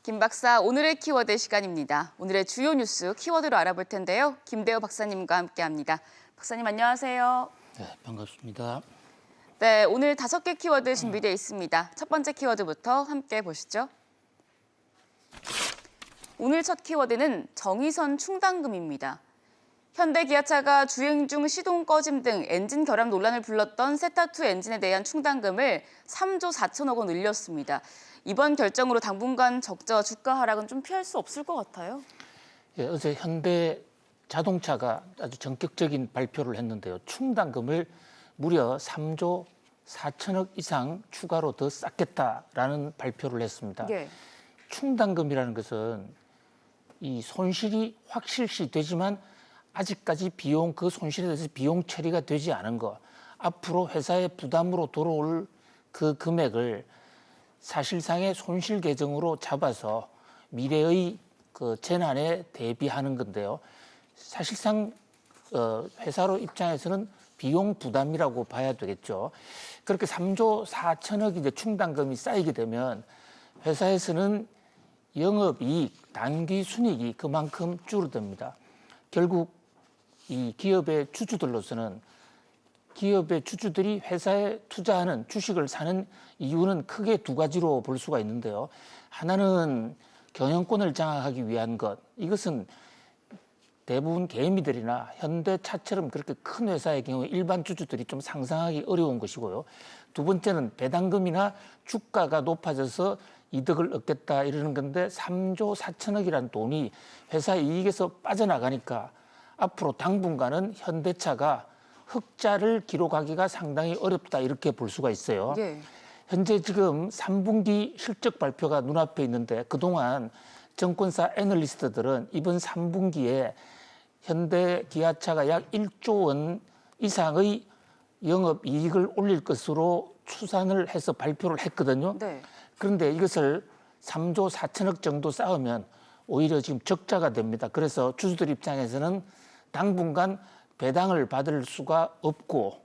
김 박사, 오늘의 키워드 시간입니다. 오늘의 주요 뉴스 키워드로 알아볼 텐데요. 김대호 박사님과 함께합니다. 박사님 안녕하세요. 네, 반갑습니다. 네, 오늘 5개 키워드 준비되어 있습니다. 첫 번째 키워드부터 함께 보시죠. 오늘 첫 키워드는 정의선 충당금입니다. 현대기아차가 주행 중 시동 꺼짐 등 엔진 결함 논란을 불렀던 세타2 엔진에 대한 충당금을 3조 4천억 원 늘렸습니다. 이번 결정으로 당분간 적자와 주가 하락은 좀 피할 수 없을 것 같아요. 예, 어제 현대 자동차가 아주 전격적인 발표를 했는데요. 충당금을 무려 3조 4천억 이상 추가로 더 쌓겠다라는 발표를 했습니다. 예. 충당금이라는 것은 이 손실이 확실시 되지만 아직까지 그 손실에 대해서 비용 처리가 되지 않은 거, 앞으로 회사의 부담으로 돌아올 그 금액을 사실상의 손실 계정으로 잡아서 미래의 그 재난에 대비하는 건데요. 사실상 회사로 입장에서는 비용 부담이라고 봐야 되겠죠. 그렇게 3조 4천억 이제 충당금이 쌓이게 되면 회사에서는 영업이익, 단기 순이익이 그만큼 줄어듭니다. 결국 이 기업의 주주들로서는 기업의 주주들이 회사에 투자하는 주식을 사는 이유는 크게 두 가지로 볼 수가 있는데요. 하나는 경영권을 장악하기 위한 것. 이것은 대부분 개미들이나 현대차처럼 그렇게 큰 회사의 경우에 일반 주주들이 좀 상상하기 어려운 것이고요. 두 번째는 배당금이나 주가가 높아져서 이득을 얻겠다 이러는 건데 3조 4천억이라는 돈이 회사 이익에서 빠져나가니까 앞으로 당분간은 현대차가 흑자를 기록하기가 상당히 어렵다 이렇게 볼 수가 있어요. 예. 현재 지금 3분기 실적 발표가 눈앞에 있는데 그동안 증권사 애널리스트들은 이번 3분기에 현대기아차가 약 1조 원 이상의 영업이익을 올릴 것으로 추산을 해서 발표를 했거든요. 네. 그런데 이것을 3조 4천억 정도 쌓으면 오히려 지금 적자가 됩니다. 그래서 주주들 입장에서는 당분간 배당을 받을 수가 없고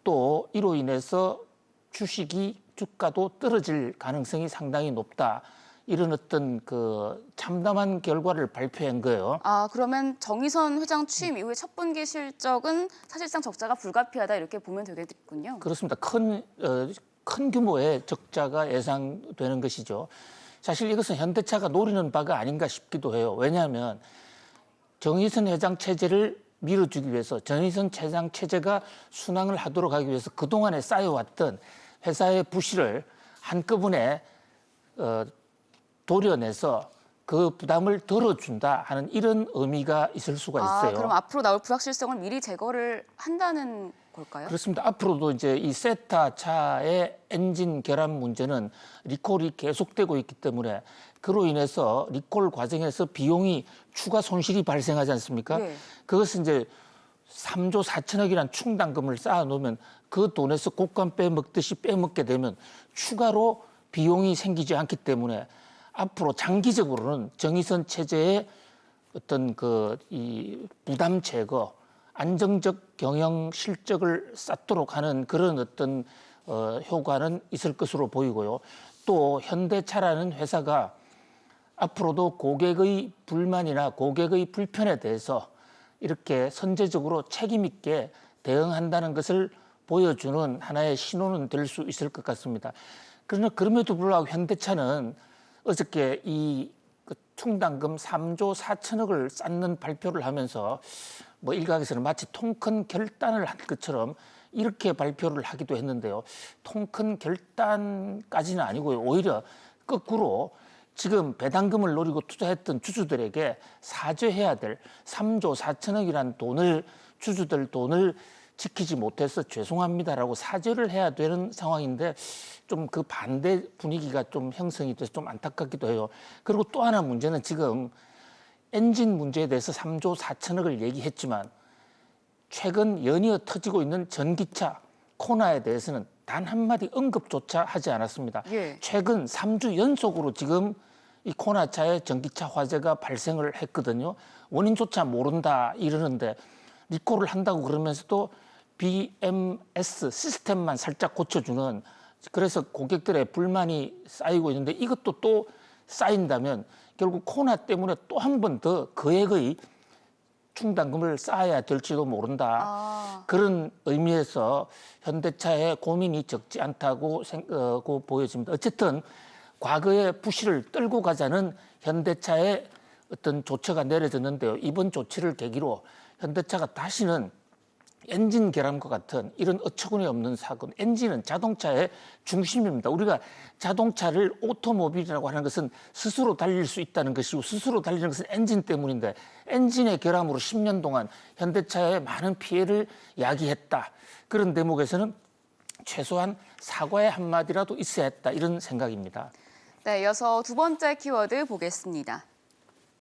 또 이로 인해서 주가도 떨어질 가능성이 상당히 높다. 이런 어떤 그 참담한 결과를 발표한 거예요. 아, 그러면 정의선 회장 취임 이후에 첫 분기 실적은 사실상 적자가 불가피하다 이렇게 보면 되겠군요. 그렇습니다. 큰 규모의 적자가 예상되는 것이죠. 사실 이것은 현대차가 노리는 바가 아닌가 싶기도 해요. 왜냐하면 정의선 회장 체제를 밀어주기 위해서 정의선 회장 체제가 순항을 하도록 하기 위해서 그동안에 쌓여왔던 회사의 부실을 한꺼번에 도려내서 그 부담을 덜어준다 하는 이런 의미가 있을 수가 있어요. 그럼 앞으로 나올 불확실성을 미리 제거를 한다는 걸까요? 그렇습니다. 앞으로도 이제 이 세타 차의 엔진 결함 문제는 리콜이 계속되고 있기 때문에 그로 인해서 리콜 과정에서 비용이 추가 손실이 발생하지 않습니까? 네. 그것은 이제 3조 4천억이라는 충당금을 쌓아놓으면 그 돈에서 곡간 빼먹듯이 빼먹게 되면 추가로 비용이 생기지 않기 때문에 앞으로 장기적으로는 정의선 체제의 어떤 이 부담 제거, 안정적 경영 실적을 쌓도록 하는 그런 어떤 효과는 있을 것으로 보이고요. 또 현대차라는 회사가 앞으로도 고객의 불만이나 고객의 불편에 대해서 이렇게 선제적으로 책임 있게 대응한다는 것을 보여주는 하나의 신호는 될 수 있을 것 같습니다. 그러나 그럼에도 불구하고 현대차는 어저께 이 충당금 3조 4천억을 쌓는 발표를 하면서 뭐 일각에서는 마치 통 큰 결단을 한 것처럼 이렇게 발표를 하기도 했는데요. 통 큰 결단까지는 아니고요. 오히려 거꾸로 지금 배당금을 노리고 투자했던 주주들에게 사죄해야 될 3조 4천억이라는 주주들 돈을 지키지 못해서 죄송합니다라고 사죄를 해야 되는 상황인데 좀 그 반대 분위기가 좀 형성이 돼서 좀 안타깝기도 해요. 그리고 또 하나 문제는 지금 엔진 문제에 대해서 3조 4천억을 얘기했지만 최근 연이어 터지고 있는 전기차 코나에 대해서는 단 한마디 언급조차 하지 않았습니다. 예. 최근 3주 연속으로 지금 이 코나차에 전기차 화재가 발생을 했거든요. 원인조차 모른다 이러는데 리콜을 한다고 그러면서도 BMS 시스템만 살짝 고쳐주는, 그래서 고객들의 불만이 쌓이고 있는데 이것도 또 쌓인다면 결국 코로나 때문에 또 한 번 더 거액의 충당금을 쌓아야 될지도 모른다. 그런 의미에서 현대차의 고민이 적지 않다고 보여집니다. 어쨌든 과거의 부실을 떨고 가자는 현대차의 어떤 조처가 내려졌는데요. 이번 조치를 계기로 현대차가 다시는 엔진 결함과 같은 이런 어처구니 없는 사건, 엔진은 자동차의 중심입니다. 우리가 자동차를 오토모빌이라고 하는 것은 스스로 달릴 수 있다는 것이고 스스로 달리는 것은 엔진 때문인데 엔진의 결함으로 10년 동안 현대차에 많은 피해를 야기했다. 그런 대목에서는 최소한 사과의 한마디라도 있어야 했다. 이런 생각입니다. 네, 이어서 두 번째 키워드 보겠습니다.